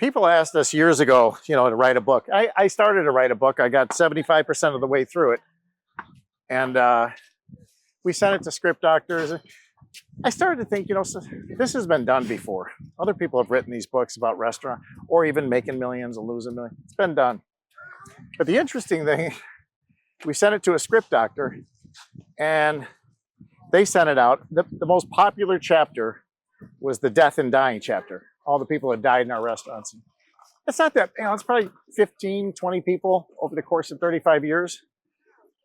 People asked us years ago, to write a book. I started to write a book. I got 75% of the way through it. And we sent it to script doctors. I started to think, so this has been done before. Other people have written these books about restaurant or even making millions or losing millions. It's been done. But the interesting thing, we sent it to a script doctor and they sent it out. The most popular chapter was the death and dying chapter. All the people that died in our restaurants. It's not that, it's probably 15, 20 people over the course of 35 years.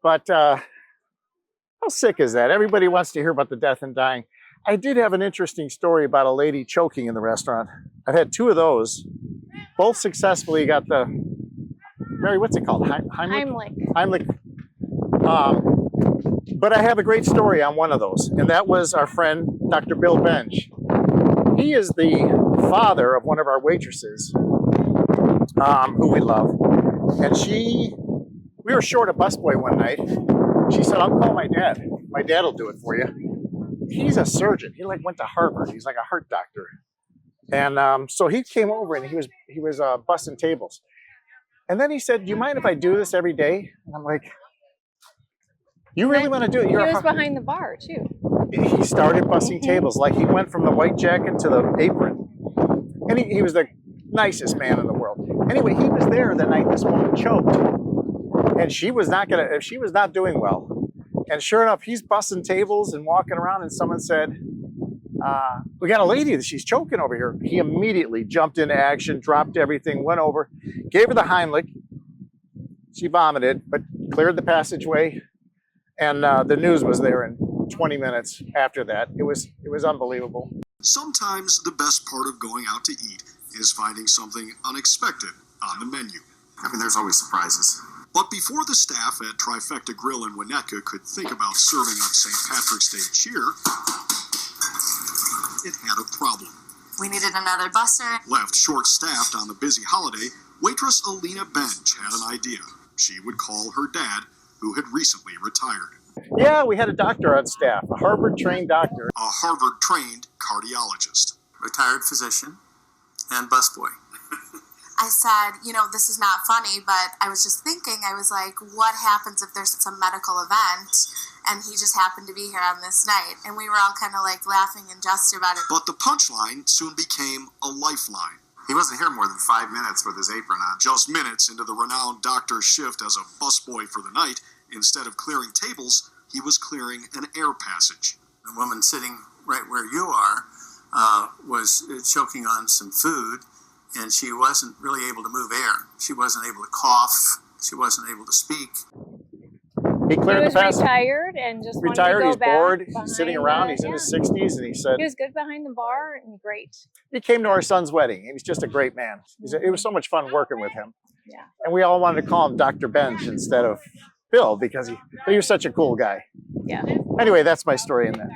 But how sick is that? Everybody wants to hear about the death and dying. I did have an interesting story about a lady choking in the restaurant. I've had 2 of those. Both successfully got the, Mary, what's it called? Heimlich. But I have a great story on one of those. And that was our friend, Dr. Bill Bench. He is the father of one of our waitresses, who we love. And we were short a busboy one night. She said, I'll call my dad. My dad will do it for you. He's a surgeon. He went to Harvard. He's like a heart doctor. And so he came over and he was busting tables. And then he said, do you mind if I do this every day? And I'm like, you really want to do it? He was behind the bar too. He started busting tables. Like he went from the white jacket to the apron. And he was the nicest man in the world. Anyway, he was there the night this woman choked. And she was not doing well. And sure enough, he's busting tables and walking around and someone said, we got a lady that she's choking over here. He immediately jumped into action, dropped everything, went over, gave her the Heimlich. She vomited, but cleared the passageway. And the news was there in 20 minutes after that. It was unbelievable. Sometimes the best part of going out to eat is finding something unexpected on the menu. There's always surprises. But before the staff at Trifecta Grill in Winnetka could think about serving up St. Patrick's Day cheer, it had a problem. We needed another busser. Left short-staffed on the busy holiday, waitress Alina Bench had an idea. She would call her dad, who had recently retired. Yeah, we had a doctor on staff, a Harvard-trained doctor. A Harvard-trained cardiologist. Retired physician and busboy. I said, this is not funny, but I was just thinking, I was like, what happens if there's some medical event and he just happened to be here on this night? And we were all kind of like laughing and jest about it. But the punchline soon became a lifeline. He wasn't here more than 5 minutes with his apron on. Just minutes into the renowned doctor's shift as a busboy for the night, instead of clearing tables, he was clearing an air passage. The woman sitting right where you are was choking on some food, and she wasn't really able to move air. She wasn't able to cough. She wasn't able to speak. He cleared the passage. Retired and just retired. Wanted to go He's bored. back He's sitting around. He's in his 60s, and he said he was good behind the bar and great. He came to our son's wedding. He was just a great man. It was so much fun working with him. Yeah. And we all wanted to call him Dr. Bench instead of Bill because he was such a cool guy. Yeah. Anyway, that's my story in that.